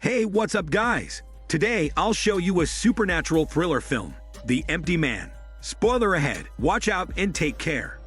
Hey, what's up guys? Today I'll show you a supernatural thriller film, The Empty Man. Spoiler ahead, watch out and take care.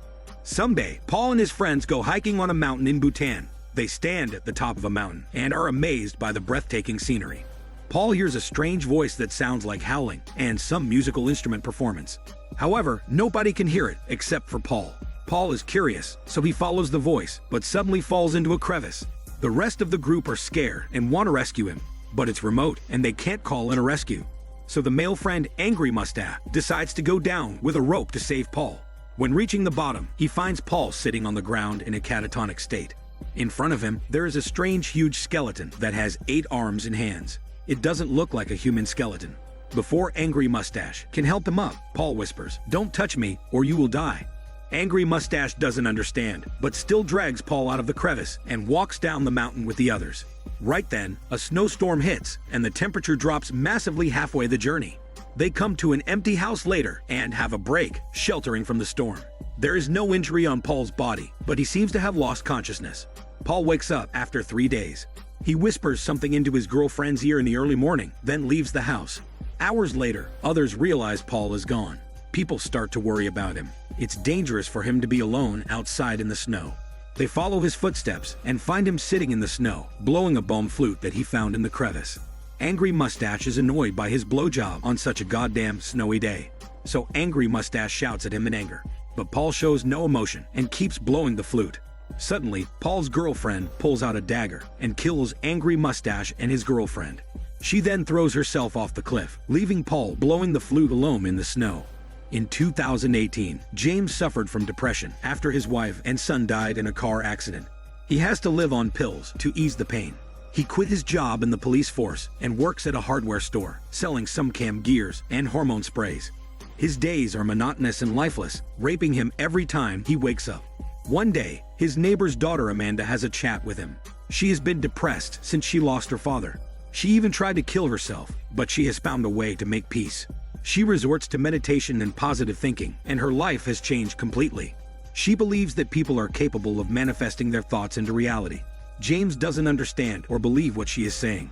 Someday, Paul and his friends go hiking on a mountain in Bhutan. They stand at the top of a mountain and are amazed by the breathtaking scenery. Paul hears a strange voice that sounds like howling and some musical instrument performance. However, nobody can hear it except for Paul. Paul is curious, so he follows the voice, but suddenly falls into a crevice. The rest of the group are scared and want to rescue him, but it's remote and they can't call in a rescue. So the male friend, Angry Mustache, decides to go down with a rope to save Paul. When reaching the bottom, he finds Paul sitting on the ground in a catatonic state. In front of him, there is a strange huge skeleton that has 8 arms and hands. It doesn't look like a human skeleton. Before Angry Mustache can help him up, Paul whispers, "Don't touch me or you will die." Angry Mustache doesn't understand, but still drags Paul out of the crevice and walks down the mountain with the others. Right then, a snowstorm hits and the temperature drops massively halfway the journey. They come to an empty house later and have a break, sheltering from the storm. There is no injury on Paul's body, but he seems to have lost consciousness. Paul wakes up after 3 days. He whispers something into his girlfriend's ear in the early morning, then leaves the house. Hours later, others realize Paul is gone. People start to worry about him. It's dangerous for him to be alone outside in the snow. They follow his footsteps and find him sitting in the snow, blowing a bum flute that he found in the crevice. Angry Mustache is annoyed by his blowjob on such a goddamn snowy day. So Angry Mustache shouts at him in anger. But Paul shows no emotion and keeps blowing the flute. Suddenly, Paul's girlfriend pulls out a dagger and kills Angry Mustache and his girlfriend. She then throws herself off the cliff, leaving Paul blowing the flute alone in the snow. In 2018, James suffered from depression after his wife and son died in a car accident. He has to live on pills to ease the pain. He quit his job in the police force and works at a hardware store, selling some cam gears and hormone sprays. His days are monotonous and lifeless, raping him every time he wakes up. One day, his neighbor's daughter Amanda has a chat with him. She has been depressed since she lost her father. She even tried to kill herself, but she has found a way to make peace. She resorts to meditation and positive thinking, and her life has changed completely. She believes that people are capable of manifesting their thoughts into reality. James doesn't understand or believe what she is saying.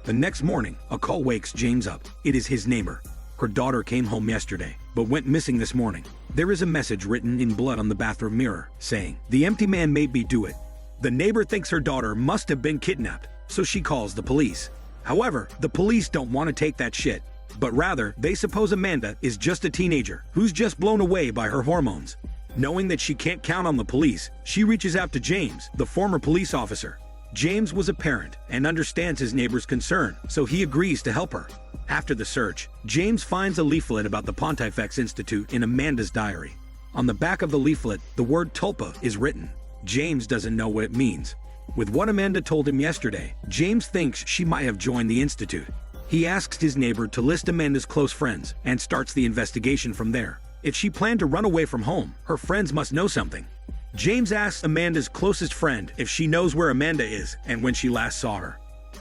The next morning, a call wakes James up. It is his neighbor. Her daughter came home yesterday, but went missing this morning. There is a message written in blood on the bathroom mirror, saying, "The empty man made me do it." The neighbor thinks her daughter must have been kidnapped, so she calls the police. However, the police don't want to take that shit, but rather, they suppose Amanda is just a teenager who's just blown away by her hormones. Knowing that she can't count on the police, she reaches out to James, the former police officer. James was a parent and understands his neighbor's concern, so he agrees to help her. After the search, James finds a leaflet about the Pontifex Institute in Amanda's diary. On the back of the leaflet, the word tulpa is written. James doesn't know what it means. With what Amanda told him yesterday, James thinks she might have joined the institute. He asks his neighbor to list Amanda's close friends and starts the investigation from there. If she planned to run away from home, her friends must know something. James asks Amanda's closest friend if she knows where Amanda is and when she last saw her.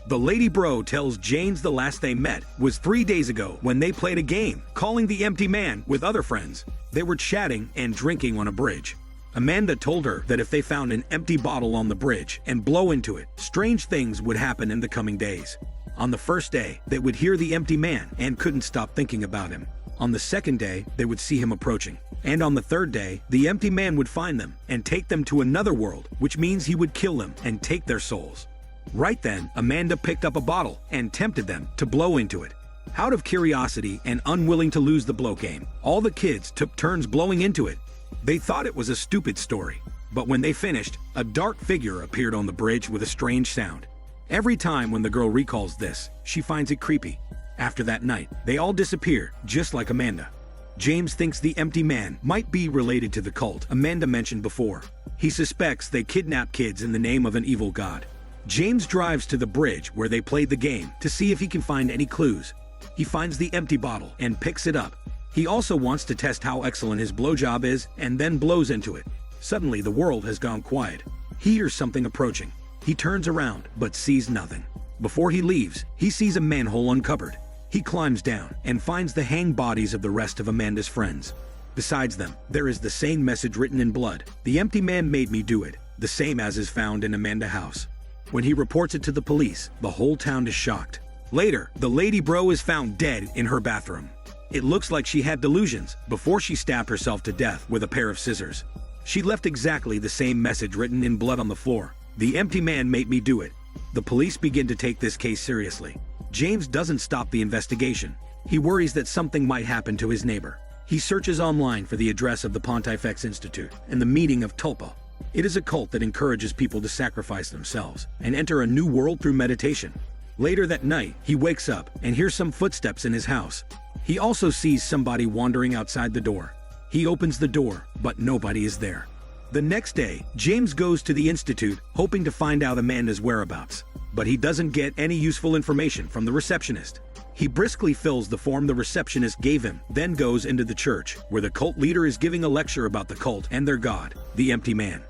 The lady bro tells James the last they met was 3 days ago when they played a game, calling the empty man with other friends. They were chatting and drinking on a bridge. Amanda told her that if they found an empty bottle on the bridge and blow into it, strange things would happen in the coming days. On the first day, they would hear the empty man and couldn't stop thinking about him. On the second day, they would see him approaching. And on the third day, the empty man would find them and take them to another world, which means he would kill them and take their souls. Right then, Amanda picked up a bottle and tempted them to blow into it. Out of curiosity and unwilling to lose the blow game, all the kids took turns blowing into it. They thought it was a stupid story, but when they finished, a dark figure appeared on the bridge with a strange sound. Every time when the girl recalls this, she finds it creepy. After that night, they all disappear, just like Amanda. James thinks the empty man might be related to the cult Amanda mentioned before. He suspects they kidnap kids in the name of an evil god. James drives to the bridge where they played the game to see if he can find any clues. He finds the empty bottle and picks it up. He also wants to test how excellent his blowjob is and then blows into it. Suddenly, the world has gone quiet. He hears something approaching. He turns around, but sees nothing. Before he leaves, he sees a manhole uncovered. He climbs down and finds the hanged bodies of the rest of Amanda's friends. Besides them, there is the same message written in blood. The empty man made me do it, the same as is found in Amanda's house. When he reports it to the police, the whole town is shocked. Later, the lady bro is found dead in her bathroom. It looks like she had delusions before she stabbed herself to death with a pair of scissors. She left exactly the same message written in blood on the floor. The empty man made me do it. The police begin to take this case seriously. James doesn't stop the investigation. He worries that something might happen to his neighbor. He searches online for the address of the Pontifex Institute and the meeting of Tulpa. It is a cult that encourages people to sacrifice themselves and enter a new world through meditation. Later that night, he wakes up and hears some footsteps in his house. He also sees somebody wandering outside the door. He opens the door, but nobody is there. The next day, James goes to the institute hoping to find out Amanda's whereabouts, but he doesn't get any useful information from the receptionist. He briskly fills the form the receptionist gave him, then goes into the church, where the cult leader is giving a lecture about the cult and their god, the empty man.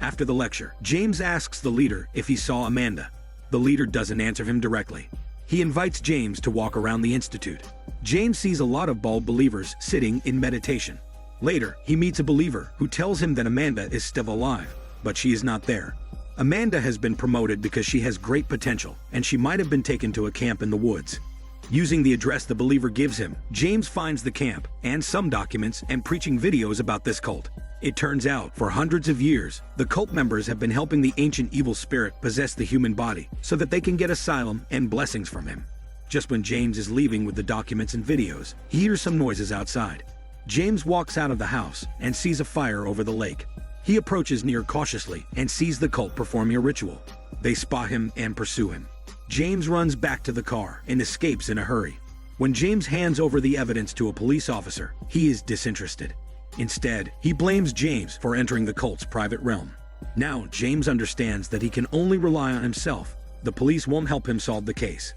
After the lecture, James asks the leader if he saw Amanda. The leader doesn't answer him directly. He invites James to walk around the institute. James sees a lot of bulb believers sitting in meditation. Later, he meets a believer who tells him that Amanda is still alive, but she is not there. Amanda has been promoted because she has great potential, and she might have been taken to a camp in the woods. Using the address the believer gives him, James finds the camp and some documents and preaching videos about this cult. It turns out, for hundreds of years, the cult members have been helping the ancient evil spirit possess the human body so that they can get asylum and blessings from him. Just when James is leaving with the documents and videos, he hears some noises outside. James walks out of the house and sees a fire over the lake. He approaches near cautiously and sees the cult performing a ritual. They spot him and pursue him. James runs back to the car and escapes in a hurry. When James hands over the evidence to a police officer, he is disinterested. Instead, he blames James for entering the cult's private realm. Now, James understands that he can only rely on himself. The police won't help him solve the case.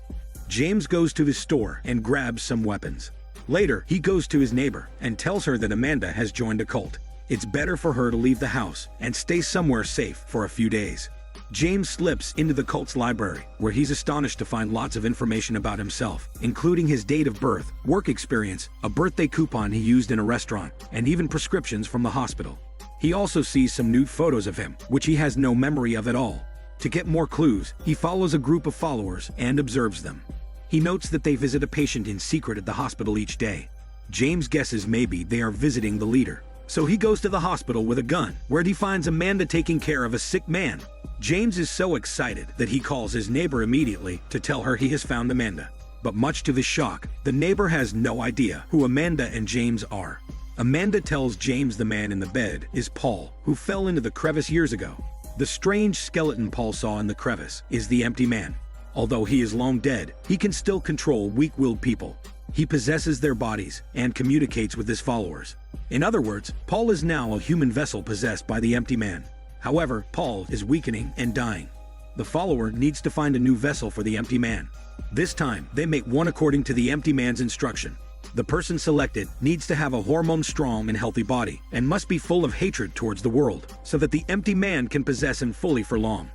James goes to his store and grabs some weapons. Later, he goes to his neighbor and tells her that Amanda has joined a cult. It's better for her to leave the house and stay somewhere safe for a few days. James slips into the cult's library, where he's astonished to find lots of information about himself, including his date of birth, work experience, a birthday coupon he used in a restaurant, and even prescriptions from the hospital. He also sees some nude photos of him, which he has no memory of at all. To get more clues, he follows a group of followers and observes them. He notes that they visit a patient in secret at the hospital each day. James guesses maybe they are visiting the leader. So he goes to the hospital with a gun, where he finds Amanda taking care of a sick man. James is so excited that he calls his neighbor immediately to tell her he has found Amanda. But much to his shock, the neighbor has no idea who Amanda and James are. Amanda tells James the man in the bed is Paul, who fell into the crevice years ago. The strange skeleton Paul saw in the crevice is the empty man. Although he is long dead, he can still control weak-willed people. He possesses their bodies and communicates with his followers. In other words, Paul is now a human vessel possessed by the empty man. However, Paul is weakening and dying. The follower needs to find a new vessel for the empty man. This time, they make one according to the empty man's instruction. The person selected needs to have a hormone-strong and healthy body and must be full of hatred towards the world so that the empty man can possess him fully for long.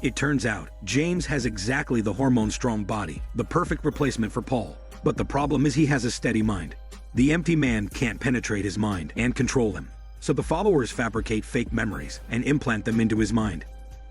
It turns out, James has exactly the hormone-strong body, the perfect replacement for Paul. But the problem is he has a steady mind. The empty man can't penetrate his mind and control him. So the followers fabricate fake memories and implant them into his mind.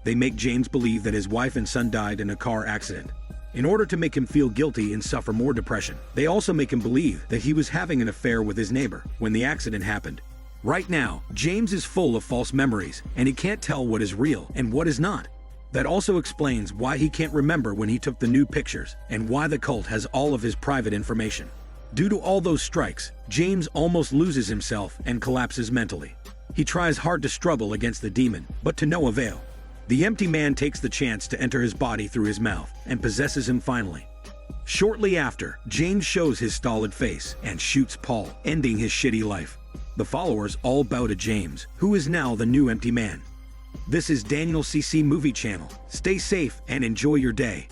They make James believe that his wife and son died in a car accident. In order to make him feel guilty and suffer more depression, they also make him believe that he was having an affair with his neighbor when the accident happened. Right now, James is full of false memories, and he can't tell what is real and what is not. That also explains why he can't remember when he took the nude pictures and why the cult has all of his private information. Due to all those strikes, James almost loses himself and collapses mentally. He tries hard to struggle against the demon, but to no avail. The empty man takes the chance to enter his body through his mouth and possesses him finally. Shortly after, James shows his stolid face and shoots Paul, ending his shitty life. The followers all bow to James, who is now the new empty man. This is Daniel CC Movie Channel. Stay safe and enjoy your day.